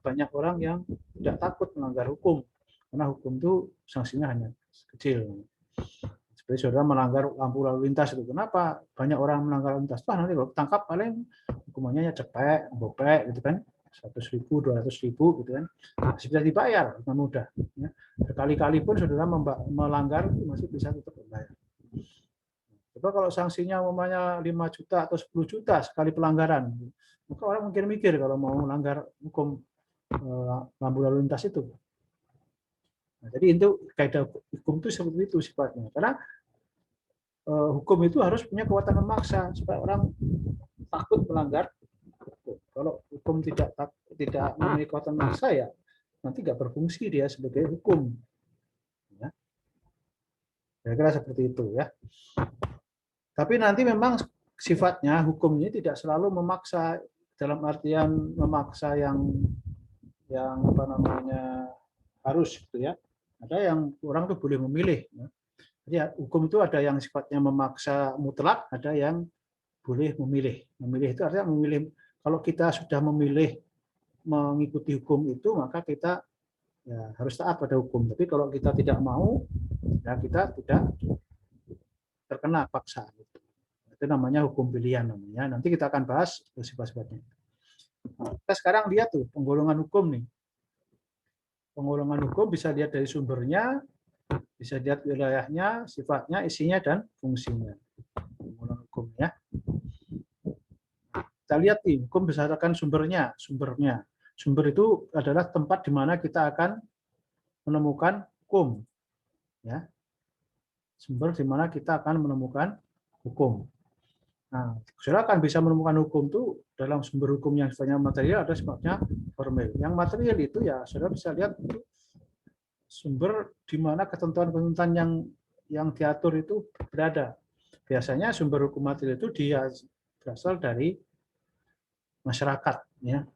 banyak orang yang tidak takut melanggar hukum, karena hukum itu sanksinya hanya kecil. Seperti saudara melanggar lampu lalu lintas itu, kenapa banyak orang melanggar lalu lintas? Nanti kalau tangkap paling hukumannya cepet, bopek, gitu kan, 100.000, 200.000, gitu kan, masih bisa dibayar dengan mudah. Ya. Berkali-kali pun saudara melanggar masih bisa tetap dibayar. Coba kalau sanksinya umumnya 5 juta atau 10 juta sekali pelanggaran, maka orang mungkin mikir kalau mau melanggar hukum lampu lalu lintas itu. Nah, jadi itu kaidah hukum itu seperti itu sifatnya. Karena hukum itu harus punya kekuatan memaksa supaya orang takut melanggar hukum. Kalau hukum tidak memiliki kekuatan memaksa, ya nanti nggak berfungsi dia sebagai hukum. Ya. Kira-kira seperti itu ya. Tapi nanti memang sifatnya hukum ini tidak selalu memaksa, dalam artian memaksa yang apa namanya harus gitu ya. Ada yang orang tuh boleh memilih. Ya. Jadi hukum itu ada yang sifatnya memaksa mutlak, ada yang boleh memilih. Memilih itu artinya memilih. Kalau kita sudah memilih mengikuti hukum itu, maka kita ya harus taat pada hukum. Tapi kalau kita tidak mau, ya kita tidak terkena paksa. Itu namanya hukum pilihan namanya. Nanti kita akan bahas sifat-sifatnya. Kita sekarang lihat tuh penggolongan hukum nih. Penggolongan hukum bisa lihat dari sumbernya, bisa lihat wilayahnya, sifatnya, isinya, dan fungsinya. Penggolongan hukum ya. Kita lihat nih, hukum berdasarkan sumbernya. Sumber itu adalah tempat di mana kita akan menemukan hukum. Ya. Sumber di mana kita akan menemukan hukum. Nah, saudara akan bisa menemukan hukum itu dalam sumber hukum yang sifatnya material, ada sifatnya formil. Yang material itu ya saudara bisa lihat itu sumber di mana ketentuan-ketentuan yang diatur itu berada. Biasanya sumber hukum material itu dia berasal dari masyarakat, ya.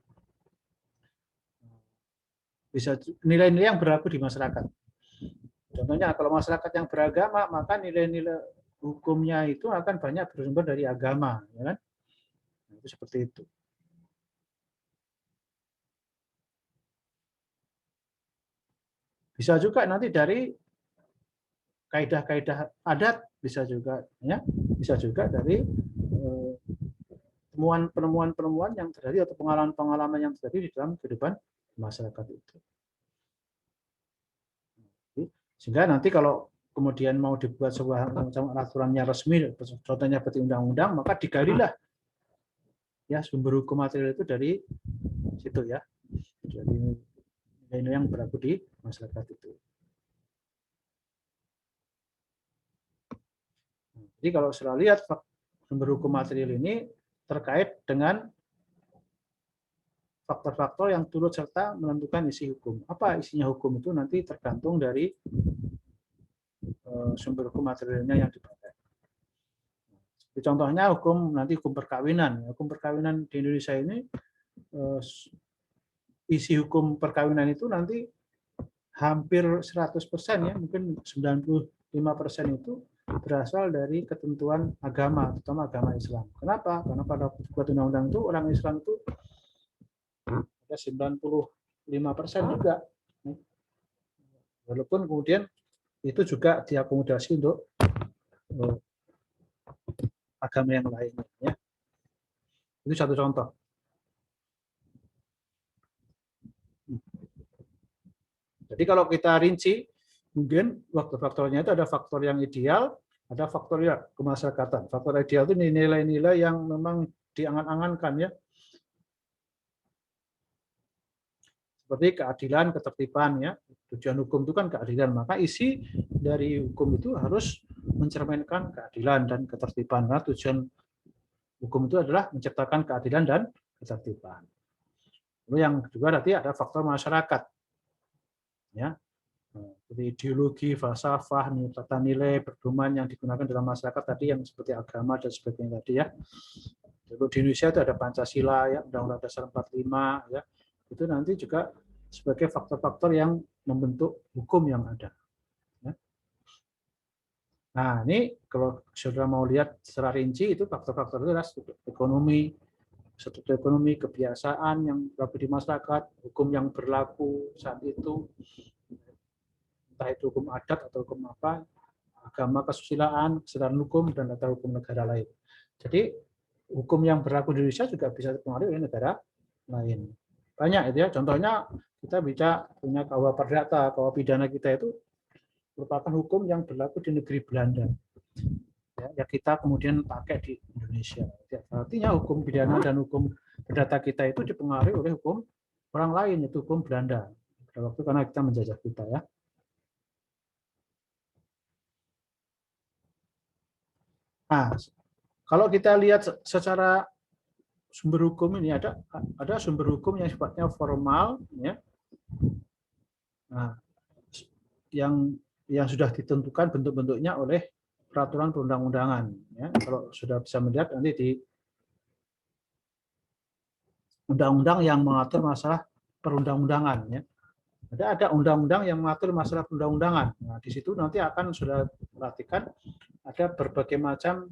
Bisa nilai-nilai yang berlaku di masyarakat. Contohnya kalau masyarakat yang beragama, maka nilai-nilai hukumnya itu akan banyak bersumber dari agama, ya kan? Itu seperti itu. Bisa juga nanti dari kaidah-kaidah adat, bisa juga ya, bisa juga dari penemuan-penemuan yang terjadi atau pengalaman-pengalaman yang terjadi di dalam kehidupan masyarakat itu. Sehingga nanti kalau kemudian mau dibuat sebuah aturannya resmi, contohnya seperti undang-undang, maka digalilah ya sumber hukum material itu dari situ ya, dari nilai yang berlaku di masyarakat itu. Jadi kalau sudah lihat sumber hukum material ini terkait dengan faktor-faktor yang turut serta menentukan isi hukum. Apa isinya hukum itu nanti tergantung dari sumber hukum materialnya yang dipakai. Contohnya hukum nanti hukum perkawinan. Hukum perkawinan di Indonesia ini isi hukum perkawinan itu nanti hampir 100% ya, mungkin 95% itu berasal dari ketentuan agama, terutama agama Islam. Kenapa? Karena pada buat undang-undang itu orang Islam itu ada 95% juga. Walaupun kemudian itu juga diakomodasi untuk agama yang lainnya. Ya. Itu satu contoh. Jadi kalau kita rinci, mungkin faktor-faktornya itu ada faktor yang ideal, ada faktor yang kemasyarakatan. Faktor ideal itu nilai-nilai yang memang diangan-angankan ya. Seperti keadilan, ketertiban ya. Tujuan hukum itu kan keadilan, maka isi dari hukum itu harus mencerminkan keadilan dan ketertiban. Karena tujuan hukum itu adalah menciptakan keadilan dan ketertiban. Lalu yang kedua berarti ada faktor masyarakat. Ya. Jadi ideologi, falsafah, tata nilai, pedoman yang digunakan dalam masyarakat tadi yang seperti agama dan sebagainya tadi ya. Jadi di Indonesia itu ada Pancasila ya, Undang-Undang Dasar 45 ya. Itu nanti juga sebagai faktor-faktor yang membentuk hukum yang ada. Ya. Nah, ini kalau saudara mau lihat secara rinci itu faktor-faktor itu adalah ekonomi, struktur ekonomi, kebiasaan yang berlaku di masyarakat, hukum yang berlaku saat itu, entah itu hukum adat atau hukum apa, agama, kesusilaan, kesadaran hukum, dan tata hukum negara lain. Jadi hukum yang berlaku di Indonesia juga bisa dipengaruhi oleh negara lain. Banyak itu ya. Contohnya kita bisa punya KUH Perdata, KUH pidana kita itu merupakan hukum yang berlaku di negeri Belanda. Ya kita kemudian pakai di Indonesia. Artinya hukum pidana dan hukum perdata kita itu dipengaruhi oleh hukum orang lain, yaitu hukum Belanda. Pada waktu karena kita menjajah kita ya. Nah, kalau kita lihat secara sumber hukum ini ada sumber hukum yang sifatnya formal, ya. Nah, yang sudah ditentukan bentuk-bentuknya oleh peraturan perundang-undangan. Ya. Kalau sudah bisa melihat nanti di undang-undang yang mengatur masalah perundang-undangan. Ya. Ada undang-undang yang mengatur masalah perundang-undangan. Nah, di situ nanti akan sudah perhatikan ada berbagai macam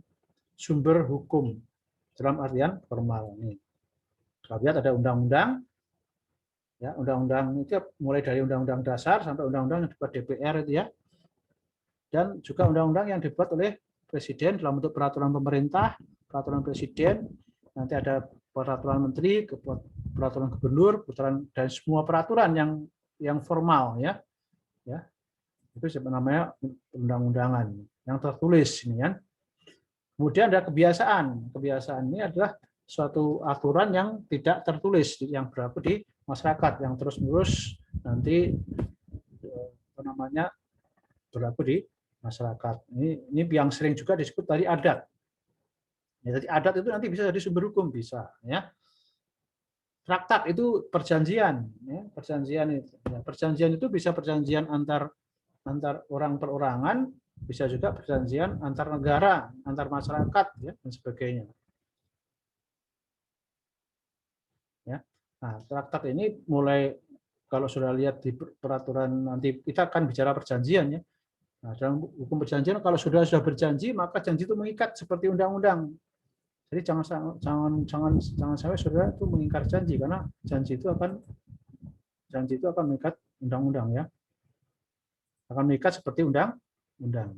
sumber hukum dalam artian formal ini. Kita lihat ada undang-undang, ya undang-undang itu mulai dari undang-undang dasar sampai undang-undang yang dibuat DPR itu ya. Dan juga undang-undang yang dibuat oleh presiden dalam bentuk peraturan pemerintah, peraturan presiden, nanti ada peraturan menteri, peraturan gubernur, dan semua peraturan yang formal ya. Ya. Itu namanya undang-undangan yang tertulis ini kan. Kemudian ada kebiasaan. Kebiasaan ini adalah suatu aturan yang tidak tertulis yang berlaku di masyarakat yang terus-menerus nanti berlaku di masyarakat. Ini yang sering juga disebut tadi adat. Ya, jadi adat itu nanti bisa jadi sumber hukum bisa, ya. Traktat itu perjanjian, ya, perjanjian itu. Ya, perjanjian itu bisa perjanjian antar orang perorangan, bisa juga perjanjian antar negara, antar masyarakat, ya, dan sebagainya. Ya. Nah, traktat ini mulai kalau sudah lihat di peraturan nanti kita akan bicara perjanjian ya. Nah, dalam hukum perjanjian kalau sudah berjanji maka janji itu mengikat seperti undang-undang. Jadi jangan sampai saudara itu mengingkar janji karena janji itu akan mengikat undang-undang ya. Akan mengikat seperti undang-undang.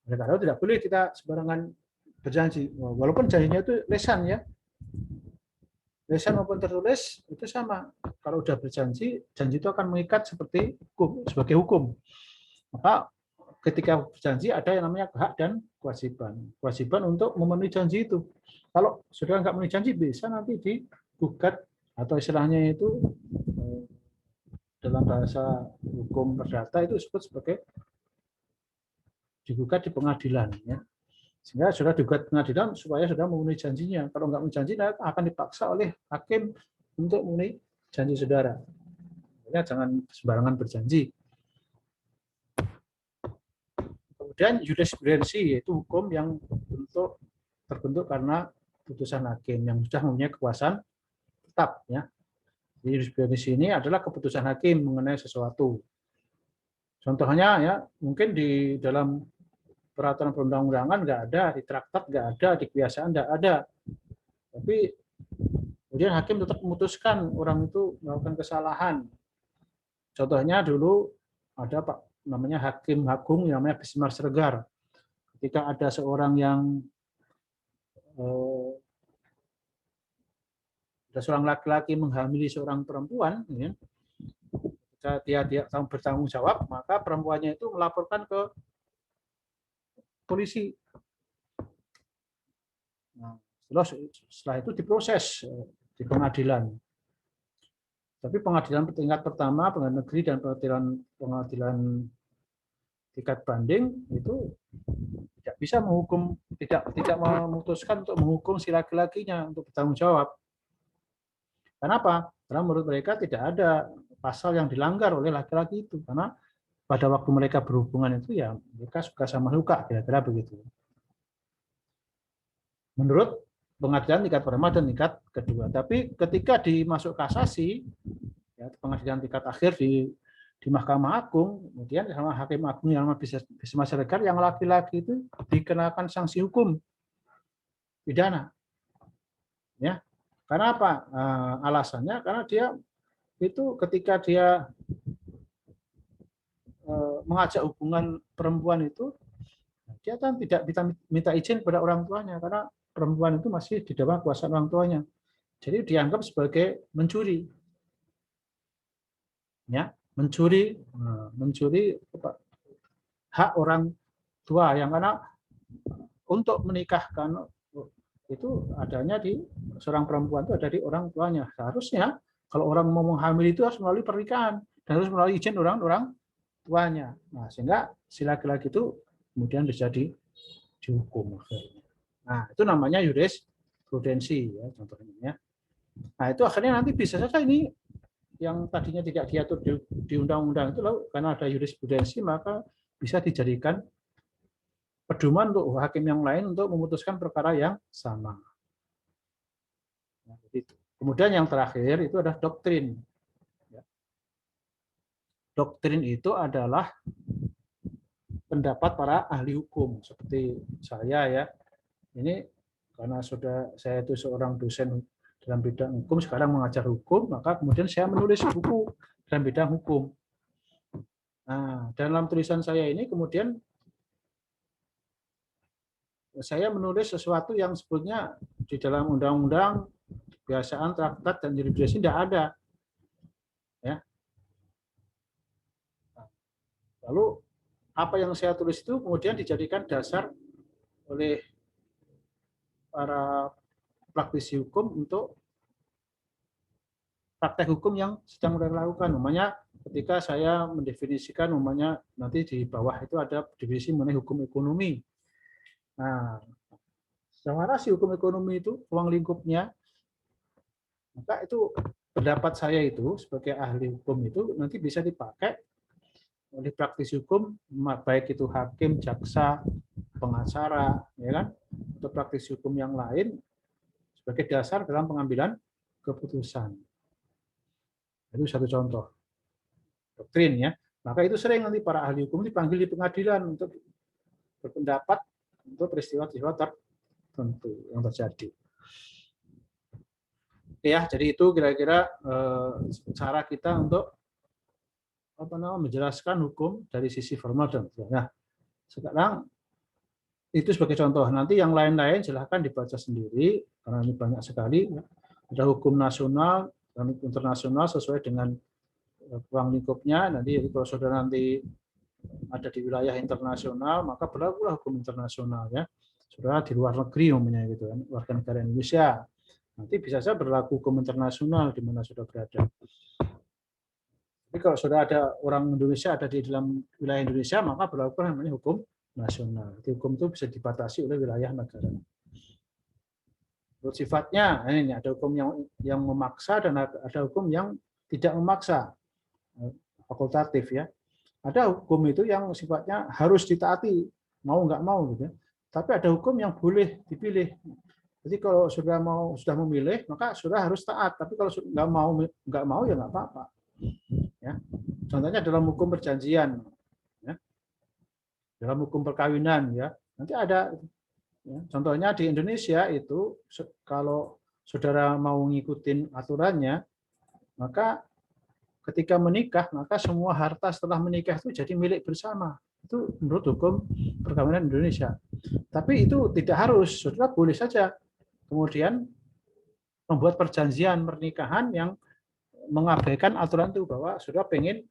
Oleh karena itu tidak boleh kita sembarangan berjanji. Walaupun janjinya itu lisan ya. Lisan maupun tertulis itu sama. Kalau sudah berjanji, janji itu akan mengikat seperti hukum, sebagai hukum. Maka ketika berjanji ada yang namanya hak dan kewajiban. Kewajiban untuk memenuhi janji itu. Kalau sudah nggak memenuhi janji, bisa nanti digugat atau istilahnya itu dalam bahasa hukum perdata itu disebut sebagai digugat di pengadilan. Ya. Sehingga sudah digugat pengadilan supaya sudah memenuhi janjinya. Kalau nggak memenuhi janji, akan dipaksa oleh hakim untuk memenuhi janji saudara. Ya, jangan sembarangan berjanji. Kemudian jurisprudensi, yaitu hukum yang terbentuk karena putusan hakim yang sudah mempunyai kekuasaan tetap. Ya. Jurisprudensi ini adalah keputusan hakim mengenai sesuatu. Contohnya ya mungkin di dalam peraturan perundang-undangan nggak ada, di traktat nggak ada, di kebiasaan nggak ada. Tapi kemudian hakim tetap memutuskan orang itu melakukan kesalahan. Contohnya dulu ada namanya hakim agung yang namanya Bismar Siregar. Ketika ada seorang yang ada seorang laki-laki menghamili seorang perempuan, ya, ketika dia bertanggung jawab, maka perempuannya itu melaporkan ke polisi. Nah, setelah itu diproses di pengadilan. Tapi pengadilan tingkat pertama, pengadilan negeri dan pengadilan tingkat banding itu tidak bisa menghukum, tidak memutuskan untuk menghukum si laki-lakinya untuk bertanggung jawab. Kenapa? Karena menurut mereka tidak ada pasal yang dilanggar oleh laki-laki itu, karena pada waktu mereka berhubungan itu ya mereka suka sama suka, kira-kira begitu. Menurut pengadilan tingkat pertama dan tingkat kedua. Tapi ketika dimasuk kasasi, ya, pengadilan tingkat akhir di di Mahkamah Agung, kemudian sama Hakim Agung yang bisa masyarakat yang laki-laki itu dikenakan sanksi hukum pidana. Ya, karena apa? Alasannya karena dia itu ketika dia mengajak hubungan perempuan itu, dia kan tidak minta izin kepada orang tuanya karena perempuan itu masih di bawah kuasa orang tuanya. Jadi dianggap sebagai mencuri. Ya, mencuri hak orang tua yang karena untuk menikahkan itu adanya di seorang perempuan itu ada di orang tuanya. Seharusnya kalau orang mau hamil itu harus melalui pernikahan dan harus melalui izin orang tuanya. Nah, sehingga si laki-laki itu kemudian bisa dihukum. Nah, itu namanya jurisprudensi ya contohnya ya. Nah, itu akhirnya nanti bisa saja ini yang tadinya tidak diatur di undang-undang itu lalu karena ada jurisprudensi maka bisa dijadikan pedoman untuk hakim yang lain untuk memutuskan perkara yang sama. Nah, begitu. Kemudian yang terakhir itu adalah doktrin. Doktrin itu adalah pendapat para ahli hukum seperti saya ya. Ini karena saya itu seorang dosen dalam bidang hukum, sekarang mengajar hukum, maka kemudian saya menulis buku dalam bidang hukum. Nah, dalam tulisan saya ini kemudian saya menulis sesuatu yang sebetulnya di dalam undang-undang, kebiasaan, traktat, dan jurisprudensi tidak ada. Ya. Lalu apa yang saya tulis itu kemudian dijadikan dasar oleh para praktisi hukum untuk praktek hukum yang sedang mereka lakukan. Namanya ketika saya mendefinisikan, namanya nanti di bawah itu ada definisi mengenai hukum ekonomi. Nah, secara si hukum ekonomi itu ruang lingkupnya, maka itu pendapat saya itu sebagai ahli hukum itu nanti bisa dipakai oleh praktisi hukum, baik itu hakim, jaksa, pengacara, ya kan, atau praktisi hukum yang lain sebagai dasar dalam pengambilan keputusan. Itu satu contoh doktrin ya. Maka itu sering nanti para ahli hukum dipanggil di pengadilan untuk berpendapat untuk peristiwa-peristiwa tertentu yang terjadi. Oke ya, jadi itu kira-kira cara kita untuk menjelaskan hukum dari sisi formal dan nah, sekarang itu sebagai contoh. Nanti yang lain-lain silahkan dibaca sendiri karena ini banyak sekali. Ada hukum nasional dan internasional sesuai dengan ruang lingkupnya. Nanti kalau saudara nanti ada di wilayah internasional maka berlakulah hukum internasional ya. Saudara di luar negeri umumnya gitu kan, warga negara Indonesia. Nanti bisa saja berlaku hukum internasional di mana saudara berada. Tapi kalau sudah ada orang Indonesia ada di dalam wilayah Indonesia, maka berlaku namanya hukum nasional. Jadi hukum itu bisa dibatasi oleh wilayah negara. Menurut sifatnya, ini ada hukum yang memaksa dan ada hukum yang tidak memaksa, fakultatif ya. Ada hukum itu yang sifatnya harus ditaati, mau nggak mau gitu. Tapi ada hukum yang boleh dipilih. Jadi kalau sudah memilih, maka sudah harus taat. Tapi kalau nggak mau ya nggak apa-apa. Ya. Contohnya dalam hukum perjanjian, ya. Dalam hukum perkawinan, ya nanti ada. Ya. Contohnya di Indonesia itu kalau saudara mau ngikutin aturannya, maka ketika menikah maka semua harta setelah menikah itu jadi milik bersama. Itu menurut hukum perkawinan Indonesia. Tapi itu tidak harus, saudara boleh saja kemudian membuat perjanjian pernikahan yang mengabaikan aturan itu bahwa saudara pengen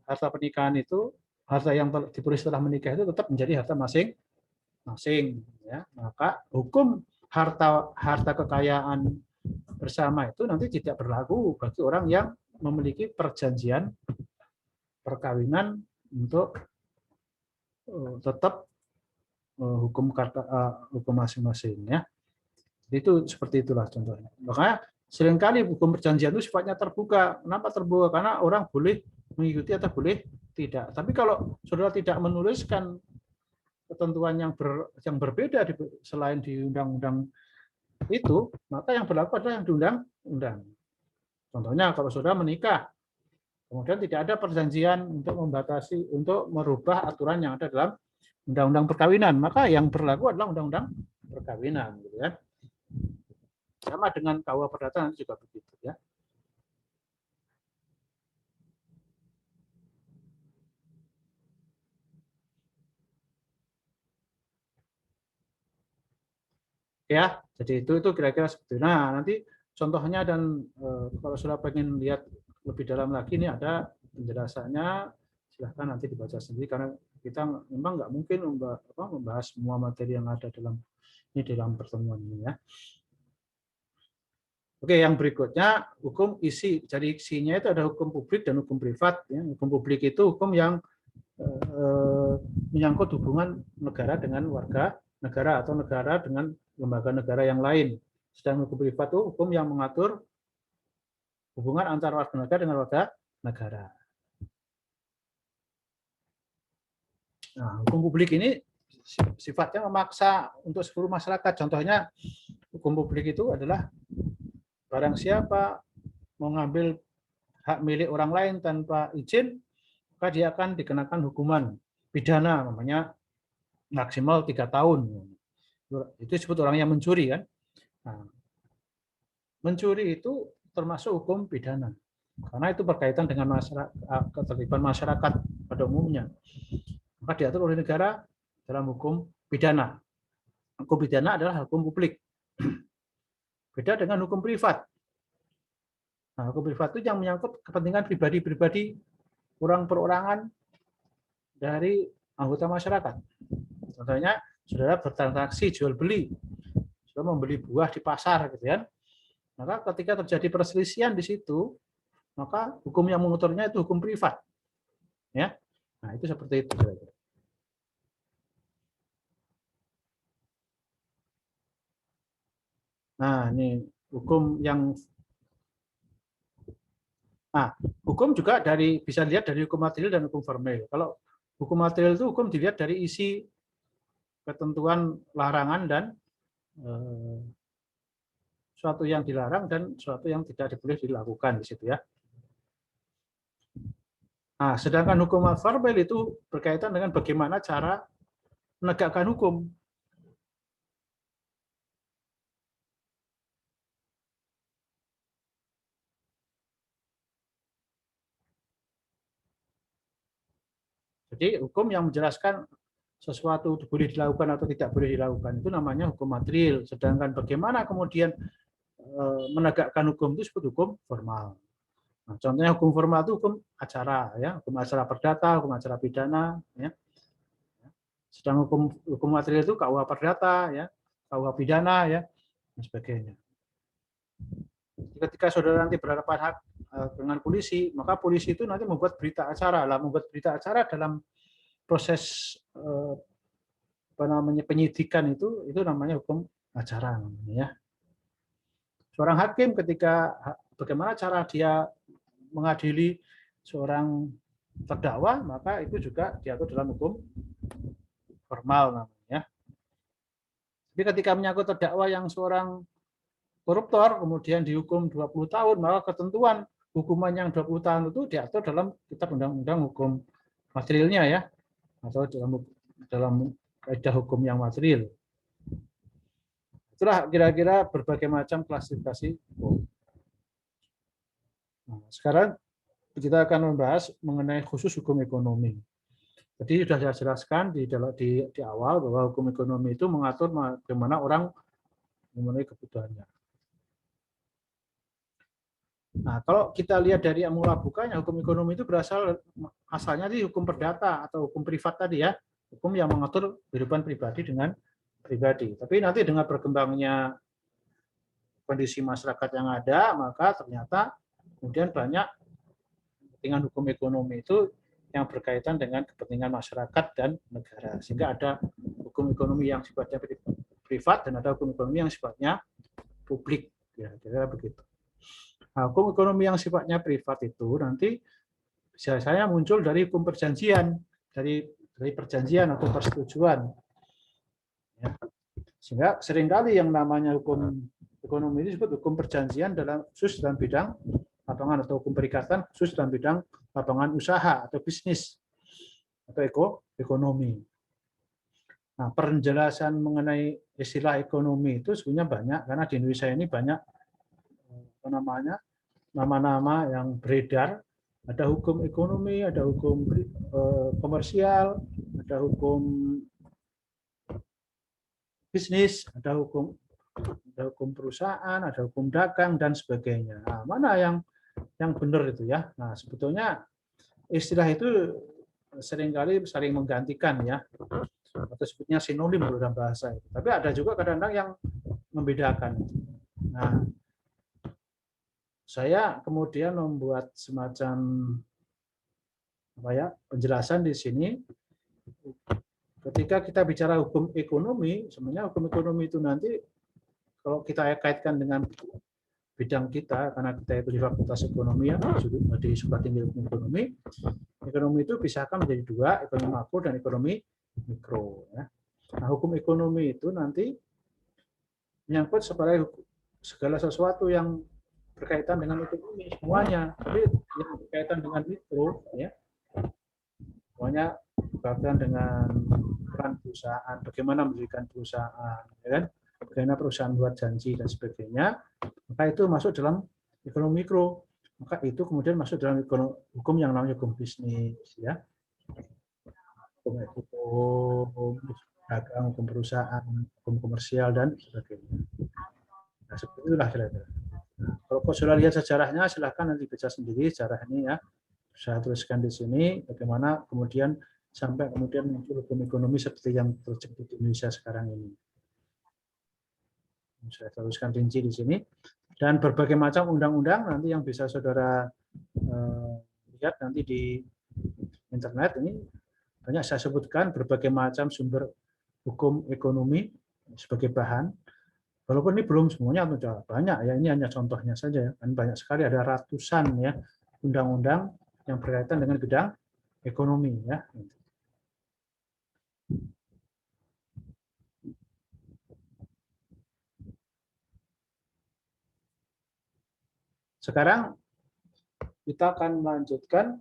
harta pernikahan itu, harta yang diperoleh setelah menikah itu tetap menjadi harta masing-masing. Ya. Maka hukum harta kekayaan bersama itu nanti tidak berlaku bagi orang yang memiliki perjanjian perkawinan untuk tetap hukum masing-masing. Ya. Itu seperti itulah contohnya. Makanya seringkali hukum perjanjian itu sifatnya terbuka. Kenapa terbuka? Karena orang boleh mengikuti atau boleh tidak. Tapi kalau saudara tidak menuliskan ketentuan yang berbeda selain di undang-undang itu, maka yang berlaku adalah yang di undang-undang. Contohnya kalau saudara menikah, Kemudian tidak ada perjanjian untuk membatasi, untuk merubah aturan yang ada dalam undang-undang perkawinan. Maka yang berlaku adalah undang-undang perkawinan, gitu ya. Sama dengan KUH Perdata nanti juga begitu, ya. Ya, jadi itu kira-kira seperti itu. Nah, nanti contohnya dan kalau sudah pengen lihat lebih dalam lagi ini ada penjelasannya, silahkan nanti dibaca sendiri karena kita memang nggak mungkin membahas semua materi yang ada dalam pertemuan ini, ya. Oke, yang berikutnya hukum isi. Jadi isinya itu ada hukum publik dan hukum privat, ya. Hukum publik itu hukum yang menyangkut hubungan negara dengan warga negara atau negara dengan lembaga negara yang lain. Sedang hukum privat itu hukum yang mengatur hubungan antara warga negara dengan warga negara. Nah, hukum publik ini sifatnya memaksa untuk seluruh masyarakat. Contohnya, hukum publik itu adalah barang siapa mengambil hak milik orang lain tanpa izin, maka dia akan dikenakan hukuman pidana, namanya maksimal 3 tahun. Itu disebut orang yang mencuri, kan. Nah, mencuri itu termasuk hukum pidana karena itu berkaitan dengan ketertiban masyarakat pada umumnya. Maka diatur oleh negara dalam hukum pidana. Hukum pidana adalah hukum publik. Beda dengan hukum privat. Nah, hukum privat itu yang menyangkut kepentingan pribadi-pribadi, orang perorangan dari anggota masyarakat. Contohnya, saudara bertransaksi jual beli, saudara membeli buah di pasar, gitu kan. Maka ketika terjadi perselisihan di situ, maka hukum yang mengaturnya itu hukum privat, ya. Nah, itu seperti itu. Nah, ini hukum yang hukum juga bisa dilihat dari hukum material dan hukum formil. Kalau hukum material itu hukum dilihat dari isi ketentuan larangan dan suatu yang dilarang dan suatu yang tidak boleh dilakukan di situ, ya. Nah, sedangkan hukum formil itu berkaitan dengan bagaimana cara menegakkan hukum. Jadi hukum yang menjelaskan sesuatu boleh dilakukan atau tidak boleh dilakukan itu namanya hukum material. Sedangkan bagaimana kemudian menegakkan hukum itu disebut hukum formal. Nah, contohnya hukum formal itu hukum acara, ya, hukum acara perdata, hukum acara pidana, ya. Sedang hukum material itu KUH perdata, ya, KUH pidana, ya, dan sebagainya. Ketika saudara nanti berhadapan dengan polisi, maka polisi itu nanti membuat berita acara. Membuat berita acara dalam proses penyidikan itu namanya hukum acara, ya. Seorang hakim ketika bagaimana cara dia mengadili seorang terdakwa, maka itu juga diatur dalam hukum formal, namanya. Tapi ketika menyangkut terdakwa yang seorang koruptor kemudian dihukum 20 tahun, maka ketentuan hukuman yang 20 tahun itu diatur dalam kitab undang-undang hukum materialnya, ya, atau dalam kaidah hukum yang material. Itulah kira-kira berbagai macam klasifikasi hukum. Nah, sekarang kita akan membahas mengenai khusus hukum ekonomi. Jadi sudah saya jelaskan di awal bahwa hukum ekonomi itu mengatur bagaimana orang memenuhi kebutuhannya. Nah, kalau kita lihat dari mula bukanya, hukum ekonomi itu asalnya di hukum perdata atau hukum privat tadi, ya, hukum yang mengatur kehidupan pribadi dengan pribadi. Tapi nanti dengan berkembangnya kondisi masyarakat yang ada, maka ternyata kemudian banyak kepentingan hukum ekonomi itu yang berkaitan dengan kepentingan masyarakat dan negara. Sehingga ada hukum ekonomi yang sifatnya privat dan ada hukum ekonomi yang sifatnya publik. Ya, kira-kira begitu. Nah, hukum ekonomi yang sifatnya privat itu nanti biasanya muncul dari hukum perjanjian, dari perjanjian atau persetujuan. Ya. Sehingga seringkali yang namanya hukum ekonomi ini disebut hukum perjanjian khusus dalam bidang lapangan atau hukum perikatan khusus dalam bidang lapangan usaha atau bisnis atau ekonomi. Nah, penjelasan mengenai istilah ekonomi itu sebenarnya banyak, karena di Indonesia ini banyak nama-nama yang beredar. Ada hukum ekonomi, ada hukum komersial, ada hukum bisnis, ada hukum perusahaan, ada hukum dagang dan sebagainya. Nah, mana yang benar itu ya? Nah, sebetulnya istilah itu seringkali saling menggantikan ya, atau sebutnya sinonim dalam bahasa itu. Tapi ada juga kadang-kadang yang membedakan. Nah, saya kemudian membuat semacam penjelasan di sini. Ketika kita bicara hukum ekonomi, sebenarnya hukum ekonomi itu nanti kalau kita kaitkan dengan bidang kita, karena kita itu di Fakultas Ekonomi ya, di Sekolah Tinggi Hukum Ekonomi, ekonomi itu pisahkan menjadi dua, ekonomi makro dan ekonomi mikro. Ya. Nah, hukum ekonomi itu nanti menyangkut segala sesuatu yang berkaitan dengan ekonomi semuanya, tapi yang berkaitan dengan mikro, ya, semuanya berkaitan dengan peran perusahaan, bagaimana mendirikan perusahaan, ya kan? Bagaimana perusahaan buat janji dan sebagainya, maka itu masuk dalam ekonomi mikro. Maka itu kemudian masuk dalam hukum yang namanya hukum bisnis, ya, hukum dagang, hukum perusahaan, hukum komersial dan sebagainya. Nah, seperti itulah kira-kira. Kalau kau sudah lihat sejarahnya, silahkan nanti baca sendiri sejarah ini ya. Saya tuliskan di sini bagaimana kemudian sampai kemudian muncul hukum ekonomi seperti yang terjadi di Indonesia sekarang ini. Saya tuliskan rinci di sini. Dan berbagai macam undang-undang nanti yang bisa saudara lihat nanti di internet ini banyak saya sebutkan berbagai macam sumber hukum ekonomi sebagai bahan. Walaupun ini belum semuanya, sudah banyak ya, ini hanya contohnya saja ya. Dan banyak sekali, ada ratusan ya undang-undang yang berkaitan dengan bidang ekonomi ya. Sekarang kita akan melanjutkan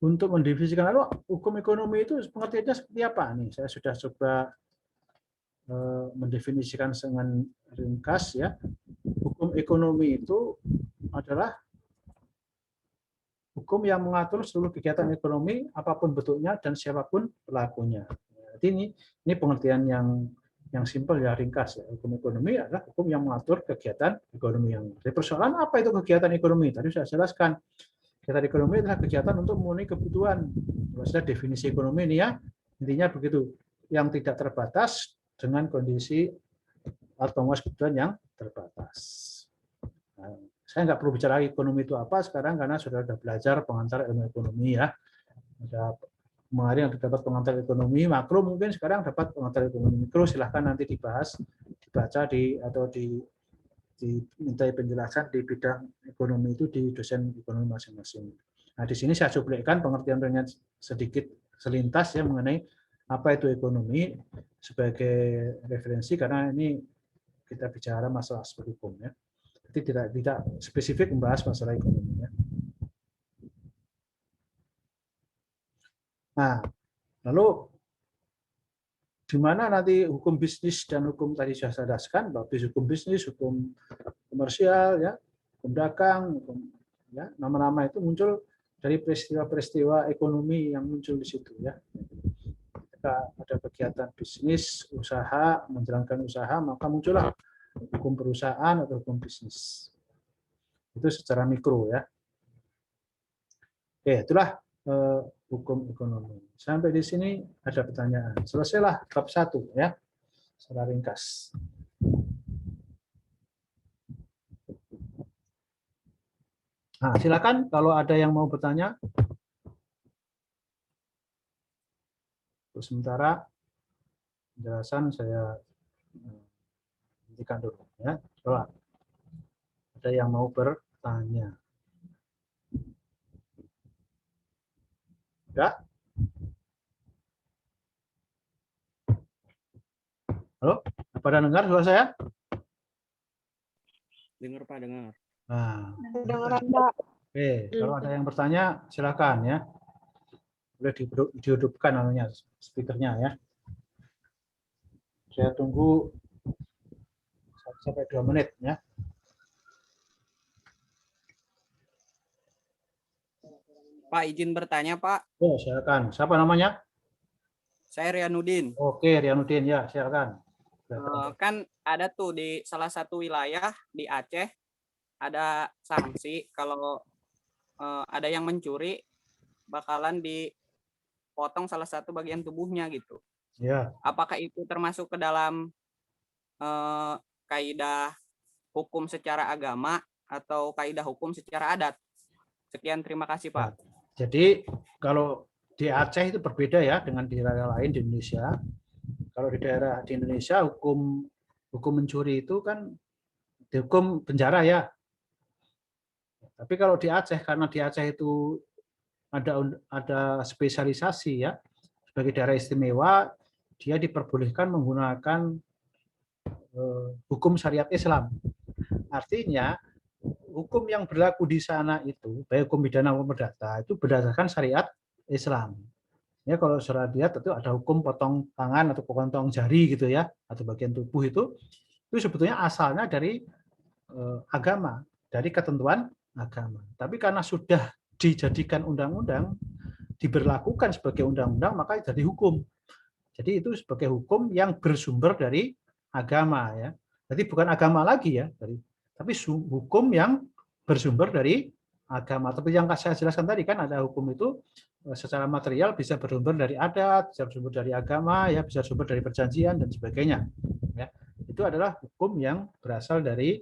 untuk mendefinisikan lalu hukum ekonomi itu pengertiannya seperti apa nih. Saya sudah coba mendefinisikan dengan ringkas ya. Hukum ekonomi itu adalah hukum yang mengatur seluruh kegiatan ekonomi apapun bentuknya dan siapapun pelakunya. Jadi ini pengertian yang simpel ya, ringkas ya. Hukum ekonomi adalah hukum yang mengatur kegiatan ekonomi yang. Jadi persoalan apa itu kegiatan ekonomi? Tadi saya jelaskan. Kegiatan ekonomi adalah kegiatan untuk memenuhi kebutuhan. Kalau sudah definisi ekonomi ini ya, intinya begitu. Yang tidak terbatas dengan kondisi atau kebutuhan yang terbatas. Nah, saya nggak perlu bicara ekonomi itu apa sekarang karena sudah belajar pengantar ilmu ekonomi ya. Ada kemarin yang dapat pengantar ekonomi makro, mungkin sekarang dapat pengantar ekonomi mikro. Silahkan nanti dibahas, dibaca atau dimintai penjelasan di bidang ekonomi itu di dosen ekonomi masing-masing. Nah, di sini saya cuplikan pengertian sedikit selintas ya mengenai apa itu ekonomi sebagai referensi, karena ini kita bicara masalah aspek hukum ya. Jadi tidak spesifik membahas masalah ekonomi ya. Nah, lalu di mana nanti hukum bisnis dan hukum tadi saya jelaskan, bahwa hukum bisnis, hukum komersial ya, hukum dagang, hukum ya, nama-nama itu muncul dari peristiwa-peristiwa ekonomi yang muncul di situ ya. Ketika ada kegiatan bisnis, usaha, menjalankan usaha, maka muncullah hukum perusahaan atau hukum bisnis. Itu secara mikro ya. Oke, itulah hukum ekonomi. Sampai di sini ada pertanyaan. Selesailah bab 1 ya. Secara ringkas. Nah, silakan kalau ada yang mau bertanya. Terus sementara penjelasan saya hentikan dulu ya. Kalau ada yang mau bertanya. Enggak? Halo? Pada dengar suara saya? Dengar Pak, dengar. Nah, Dengaran Pak. Oke, kalau ada yang bertanya silakan ya. Boleh dihidupkan namanya speakernya ya. Saya tunggu 1 sampai 2 menit ya. Pak, izin bertanya, Pak. Oh, silakan. Siapa namanya? Saya Rianudin. Oke, Rianudin ya, silakan. Kan ada tuh di salah satu wilayah di Aceh ada sanksi kalau ada yang mencuri bakalan dipotong salah satu bagian tubuhnya gitu. Ya. Apakah itu termasuk ke dalam kaidah hukum secara agama atau kaidah hukum secara adat? Sekian, terima kasih, Pak. Jadi kalau di Aceh itu berbeda ya dengan di daerah lain di Indonesia. Kalau di daerah di Indonesia hukum mencuri itu kan dihukum penjara ya. Tapi kalau di Aceh, karena di Aceh itu ada spesialisasi ya, sebagai daerah istimewa dia diperbolehkan menggunakan hukum syariat Islam. Artinya hukum yang berlaku di sana itu, baik hukum pidana maupun perdata, itu berdasarkan syariat Islam. Ya, kalau syariat itu ada hukum potong tangan atau potong jari gitu ya, atau bagian tubuh itu sebetulnya asalnya dari agama, dari ketentuan agama. Tapi karena sudah dijadikan undang-undang, diberlakukan sebagai undang-undang, maka jadi hukum. Jadi itu sebagai hukum yang bersumber dari agama ya. Jadi bukan agama lagi ya, tapi hukum yang bersumber dari agama. Tapi yang saya jelaskan tadi kan ada hukum itu secara material bisa bersumber dari adat, bisa bersumber dari agama, ya bisa bersumber dari perjanjian dan sebagainya. Ya, itu adalah hukum yang berasal dari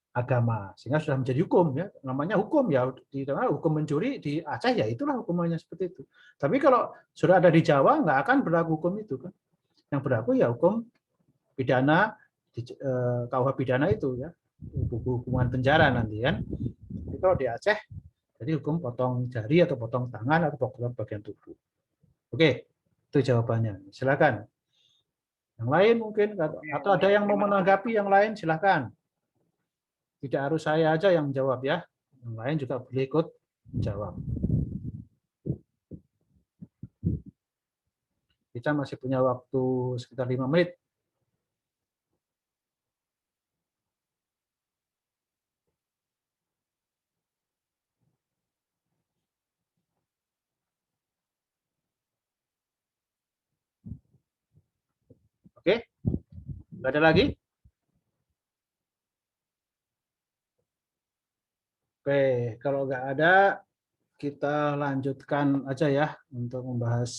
agama sehingga sudah menjadi hukum ya, namanya hukum ya. Di hukum mencuri di Aceh ya itulah hukumannya seperti itu. Tapi kalau sudah ada di Jawa nggak akan berlaku hukum itu kan. Yang berlaku ya hukum pidana di KUH pidana itu ya, hukuman penjara nanti kan. Tapi kalau di Aceh jadi hukum potong jari atau potong tangan atau potong bagian tubuh. Oke, itu jawabannya. Silakan. Yang lain mungkin atau ada yang mau menanggapi yang lain silakan. Tidak harus saya aja yang menjawab ya. Yang lain juga boleh ikut menjawab. Kita masih punya waktu sekitar 5 menit. Oke? Nggak ada lagi? Oke, kalau nggak ada, kita lanjutkan aja ya untuk membahas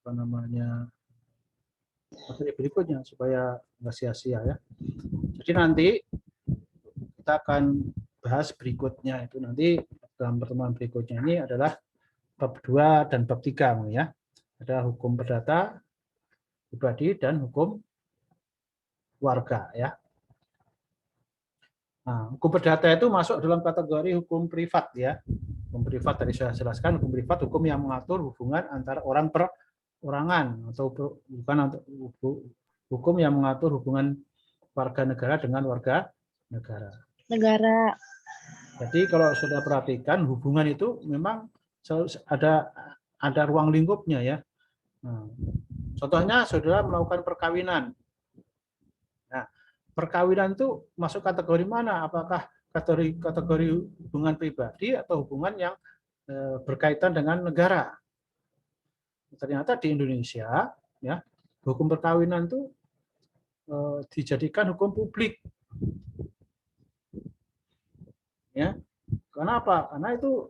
apa namanya materi berikutnya supaya nggak sia-sia ya. Jadi nanti kita akan bahas berikutnya itu nanti dalam pertemuan berikutnya ini adalah bab 2 dan bab 3 ya. Ada hukum perdata, pribadi dan hukum warga ya. Nah, hukum perdata itu masuk dalam kategori hukum privat ya. Hukum privat tadi saya jelaskan, hukum privat hukum yang mengatur hubungan antara orang per orangan atau bukan hukum yang mengatur hubungan warga negara dengan warga negara. Jadi kalau sudah perhatikan hubungan itu memang ada ruang lingkupnya ya. Nah, contohnya saudara melakukan perkawinan. Nah, perkawinan itu masuk kategori mana? Apakah kategori hubungan pribadi atau hubungan yang berkaitan dengan negara? Ternyata di Indonesia ya hukum perkawinan itu dijadikan hukum publik ya. Kenapa? Karena itu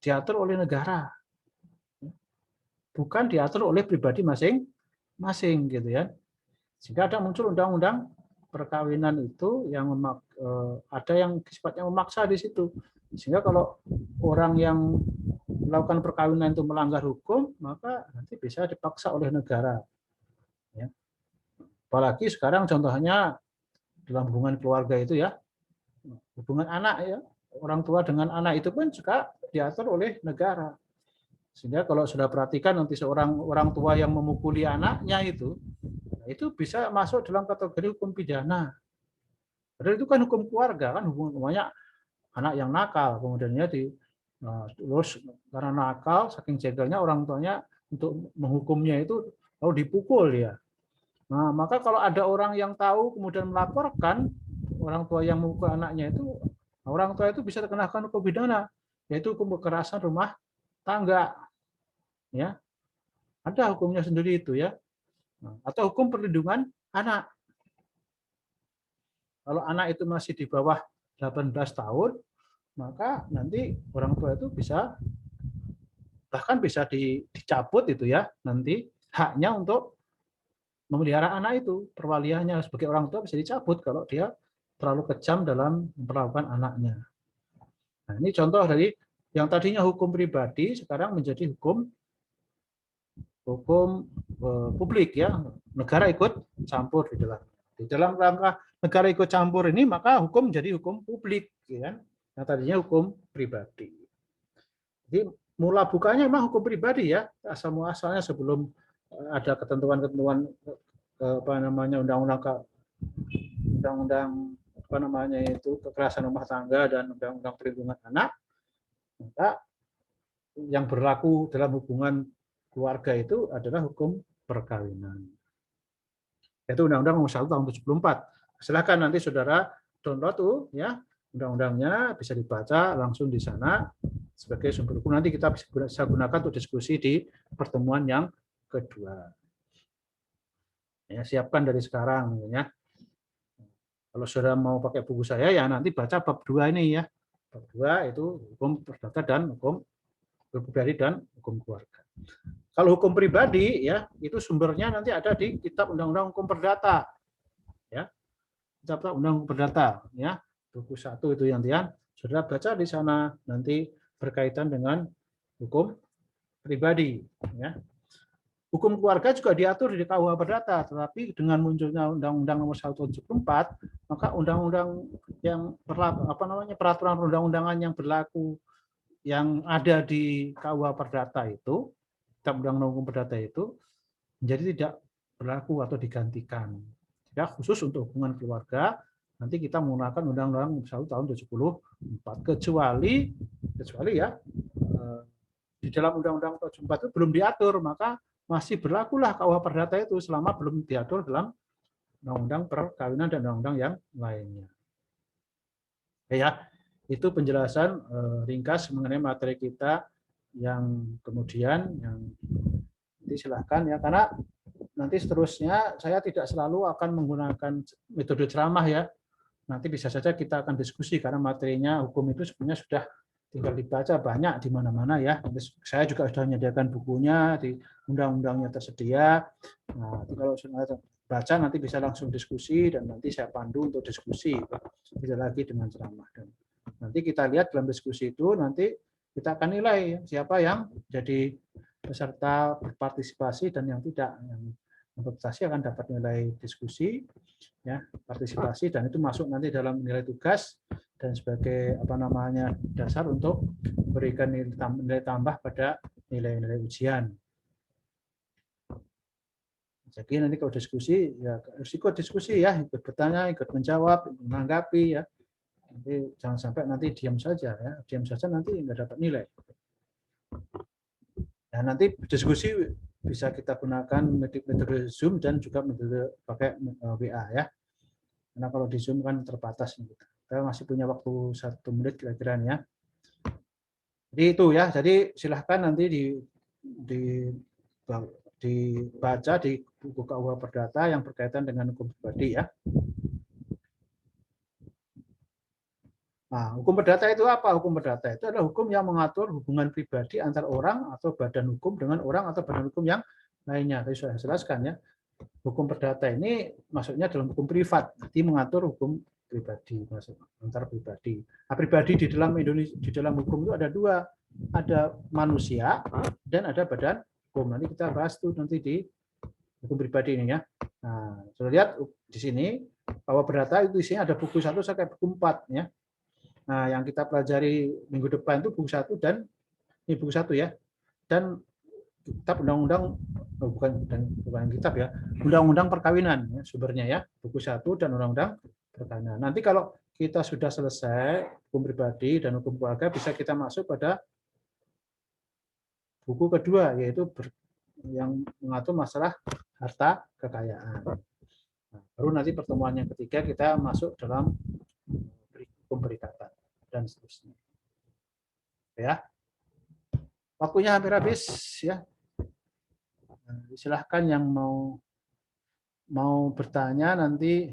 diatur oleh negara, bukan diatur oleh pribadi masing-masing gitu ya. Sehingga ada muncul undang-undang perkawinan itu yang ada yang sifatnya memaksa di situ. Sehingga kalau orang yang melakukan perkawinan itu melanggar hukum, maka nanti bisa dipaksa oleh negara. Ya. Apalagi sekarang contohnya dalam hubungan keluarga itu ya, hubungan anak ya, orang tua dengan anak itu pun juga diatur oleh negara. Sehingga kalau sudah perhatikan nanti seorang orang tua yang memukuli anaknya itu bisa masuk dalam kategori hukum pidana. Padahal itu kan hukum keluarga, kan hubungannya anak yang nakal, kemudiannya terus karena nakal, saking jegelnya orang tuanya untuk menghukumnya itu lalu dipukul ya. Nah, maka kalau ada orang yang tahu kemudian melaporkan orang tua yang memukul anaknya itu, orang tua itu bisa dikenakan hukum pidana, yaitu hukum kekerasan rumah tangga. Ya, ada hukumnya sendiri itu ya. Atau hukum perlindungan anak. Kalau anak itu masih di bawah 18 tahun, maka nanti orang tua itu bahkan bisa dicabut itu ya, nanti haknya untuk memelihara anak itu, perwaliannya sebagai orang tua bisa dicabut kalau dia terlalu kejam dalam memperlakukan anaknya. Nah, ini contoh dari yang tadinya hukum pribadi sekarang menjadi hukum publik ya, negara ikut campur di dalam rangka negara ikut campur ini, maka hukum menjadi hukum publik ya, yang tadinya hukum pribadi. Jadi mula bukanya memang hukum pribadi ya, asal muasalnya sebelum ada ketentuan-ketentuan undang-undang kekerasan rumah tangga dan undang-undang perlindungan anak, maka yang berlaku dalam hubungan keluarga itu adalah hukum perkawinan. Itu Undang-Undang Nomor 1 Tahun 74. Silakan nanti saudara download tuh ya, undang-undangnya bisa dibaca langsung di sana sebagai sumber hukum. Nanti kita bisa gunakan untuk diskusi di pertemuan yang kedua. Ya, siapkan dari sekarang ya. Kalau saudara mau pakai buku saya ya nanti baca bab 2 ini ya. Bab 2 itu hukum perdata dan hukum pribadi dan hukum keluarga. Kalau hukum pribadi ya itu sumbernya nanti ada di Kitab Undang-Undang Hukum Perdata. Ya. Kitab Undang-Undang Hukum Perdata ya. Buku 1 itu yang saudara baca di sana nanti berkaitan dengan hukum pribadi ya. Hukum keluarga juga diatur di KUH Perdata, tetapi dengan munculnya Undang-Undang Nomor 1 Tahun 74, maka undang-undang yang peraturan perundang-undangan yang berlaku yang ada di KUH Perdata itu, Kitab Undang-Undang Hukum Perdata itu menjadi tidak berlaku atau digantikan. Ya, khusus untuk hubungan keluarga, nanti kita menggunakan Undang-Undang 1 Tahun 74 kecuali ya di dalam Undang-Undang 74 itu belum diatur, maka masih berlakulah KUH Perdata itu selama belum diatur dalam Undang-Undang Perkawinan dan Undang-Undang yang lainnya. Ya, itu penjelasan ringkas mengenai materi kita yang kemudian yang nanti silahkan ya, karena nanti seterusnya saya tidak selalu akan menggunakan metode ceramah ya. Nanti bisa saja kita akan diskusi karena materinya hukum itu sebenarnya sudah tinggal dibaca banyak di mana-mana ya. Saya juga sudah menyediakan bukunya, di undang-undangnya tersedia. Nah, kalau saudara baca nanti bisa langsung diskusi dan nanti saya pandu untuk diskusi, tidak lagi dengan ceramah. Dan nanti kita lihat dalam diskusi itu nanti kita akan nilai siapa yang jadi peserta berpartisipasi dan yang tidak. Yang berpartisipasi akan dapat nilai diskusi, ya partisipasi, dan itu masuk nanti dalam nilai tugas dan sebagai dasar untuk memberikan nilai tambah pada nilai-nilai ujian. Jadi nanti kalau diskusi ya harus ikut diskusi ya, ikut bertanya, ikut menjawab, menanggapi ya. Nanti jangan sampai nanti diam saja ya, diam saja nanti nggak dapat nilai. Nah, nanti diskusi bisa kita gunakan metode Zoom dan juga metode pakai WA ya. Karena kalau di Zoom kan terbatas gitu. Kita masih punya waktu 1 menit kira-kira ya. Jadi itu ya. Jadi silahkan nanti dibaca di buku KUH Perdata yang berkaitan dengan hukum pribadi ya. Nah, hukum perdata itu apa? Hukum perdata itu adalah hukum yang mengatur hubungan pribadi antar orang atau badan hukum dengan orang atau badan hukum yang lainnya. Tadi sudah saya jelaskan ya. Hukum perdata ini maksudnya dalam hukum privat, jadi mengatur hukum pribadi, antar pribadi. Nah, pribadi di dalam Indonesia, di dalam hukum itu ada 2, ada manusia dan ada badan hukum. Nanti kita bahas tuh nanti di hukum pribadi ini ya. Nah, sudah lihat di sini bahwa perdata itu isinya ada buku 1 sampai buku 4 ya. Nah, yang kita pelajari minggu depan itu buku 1 dan ini buku 1 ya. Dan kitab undang-undang bukan kitab ya. Undang-undang perkawinan ya, sumbernya ya. Buku 1 dan undang-undang bertanya. Nanti kalau kita sudah selesai hukum pribadi dan hukum keluarga, bisa kita masuk pada buku kedua, yaitu yang mengatur masalah harta kekayaan. Nah, baru nanti pertemuan yang ketiga kita masuk dalam hukum perikatan dan seterusnya. Ya, waktunya hampir habis ya. Silahkan yang mau bertanya nanti.